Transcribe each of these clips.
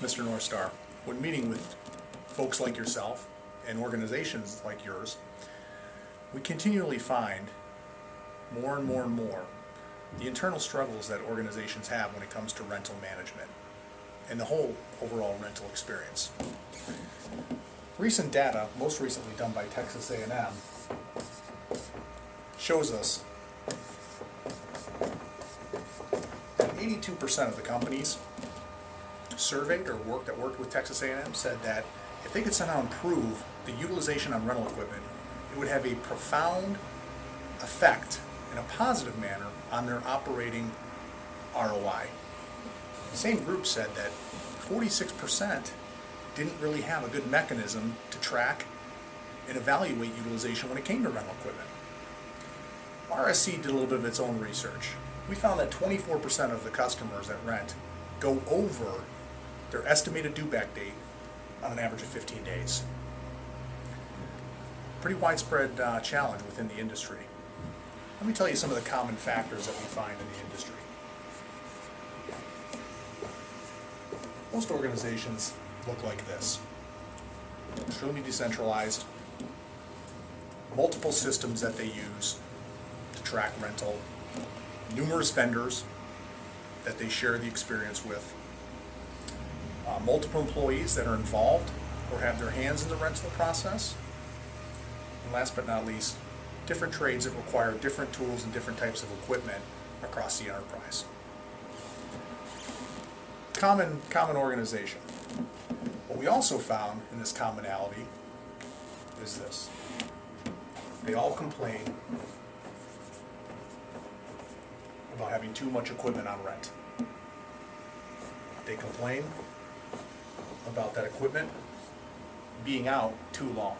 Mr. North Star, when meeting with folks like yourself and organizations like yours, we continually find more and more and more the internal struggles that organizations have when it comes to rental management and the whole overall rental experience. Recent data, most recently done by Texas A&M, shows us that 82% of the companies surveyed or worked with Texas A&M said that if they could somehow improve the utilization on rental equipment, it would have a profound effect in a positive manner on their operating ROI. The same group said that 46% didn't really have a good mechanism to track and evaluate utilization when it came to rental equipment. RSC did a little bit of its own research. We found that 24% of the customers that rent go over their estimated due-back date on an average of 15 days. Pretty widespread challenge within the industry. Let me tell you some of the common factors that we find in the industry. Most organizations look like this. Extremely decentralized, multiple systems that they use to track rental, numerous vendors that they share the experience with, multiple employees that are involved or have their hands in the rental process, and last but not least, different trades that require different tools and different types of equipment across the enterprise. Common organization. What we also found in this commonality is this. They all complain about having too much equipment on rent. They complain about that equipment being out too long.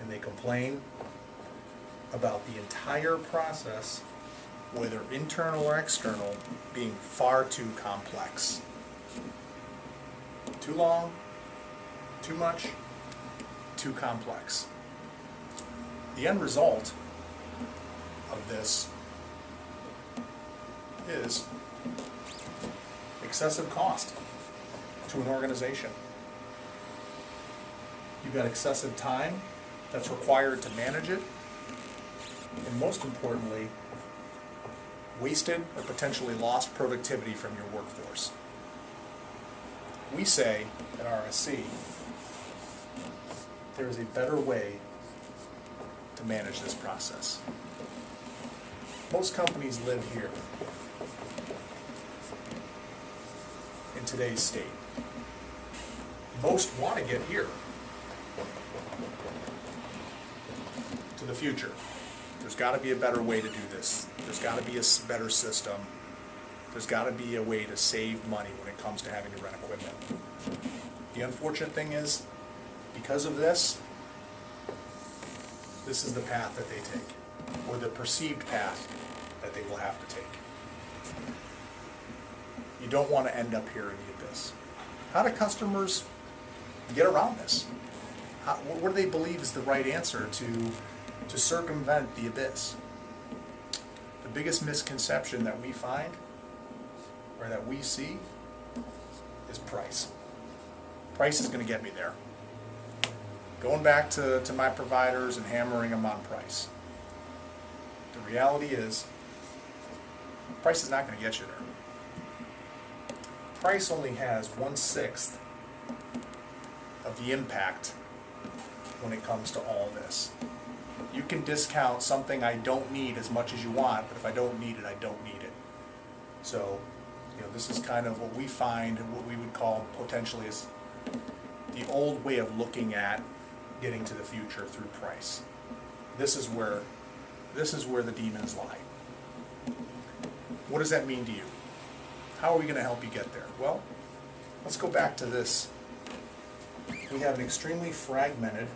And they complain about the entire process, whether internal or external, being far too complex. Too long, too much, too complex. The end result of this is excessive cost to an organization. You've got excessive time that's required to manage it, and most importantly, wasted or potentially lost productivity from your workforce. We say at RSC, there is a better way to manage this process. Most companies live here in today's state. Most want to get here to the future. There's got to be a better way to do this. There's got to be a better system. There's got to be a way to save money when it comes to having to rent equipment. The unfortunate thing is, because of this, this is the path that they take, or the perceived path that they will have to take. You don't want to end up here in the abyss. How do customers get around this? What do they believe is the right answer to circumvent the abyss? The biggest misconception that we find, or that we see, is price. Price is going to get me there. Going back to my providers and hammering them on price. The reality is, price is not going to get you there. Price only has 1/6 of the impact when it comes to all this. You can discount something I don't need as much as you want, but if I don't need it, I don't need it. So, this is kind of what we find, what we would call potentially is the old way of looking at getting to the future through price. This is where the demons lie. What does that mean to you? How are we going to help you get there? Well, let's go back to this. We have an extremely fragmented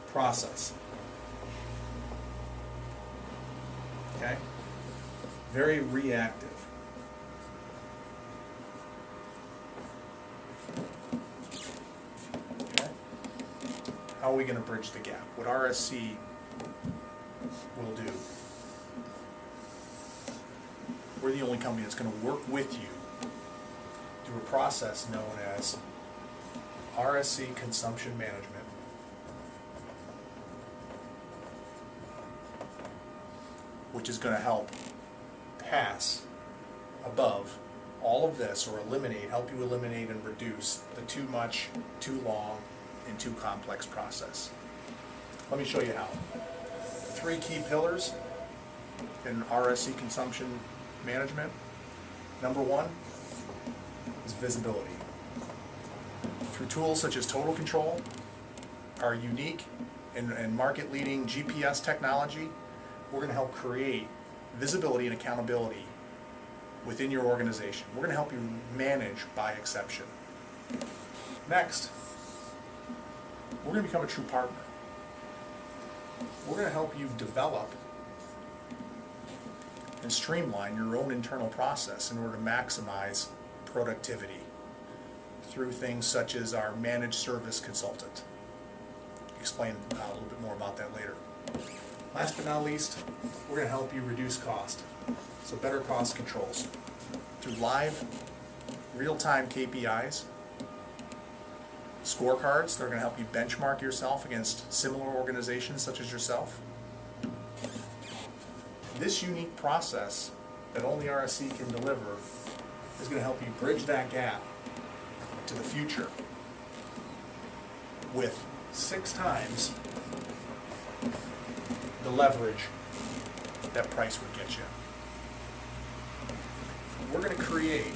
process. Okay? Very reactive. Okay? How are we going to bridge the gap? What RSC will do we're the only company that's going to work with you through a process known as RSC Consumption Management. Which is going to help pass above all of this, or help you eliminate and reduce the too much, too long, and too complex process. Let me show you how. 3 key pillars in RSC consumption management. Number 1 is visibility. Through tools such as Total Control, our unique and market-leading GPS technology, we're going to help create visibility and accountability within your organization. We're going to help you manage by exception. Next, we're going to become a true partner. We're going to help you develop and streamline your own internal process in order to maximize productivity through things such as our managed service consultant. Explain a little bit more about that later. Last but not least, we're going to help you reduce cost. So better cost controls through live, real-time KPIs, scorecards that are going to help you benchmark yourself against similar organizations such as yourself. This unique process that only RSC can deliver is going to help you bridge that gap to the future with 6 times the leverage that price would get you. We're going to create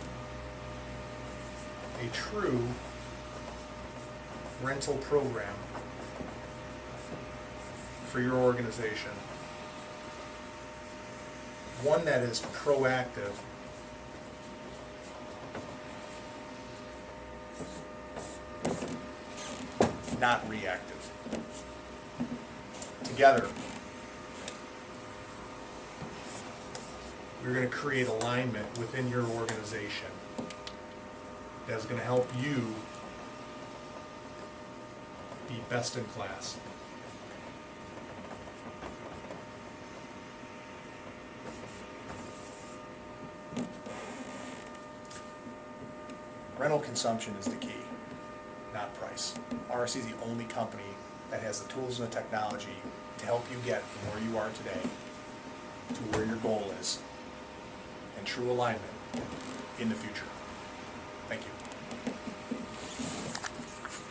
a true rental program for your organization. One that is proactive, not reactive. Together, we're going to create alignment within your organization that's going to help you be best in class. Rental consumption is the key, not price. RSC is the only company that has the tools and the technology to help you get from where you are today to where your goal is, and true alignment in the future. Thank you.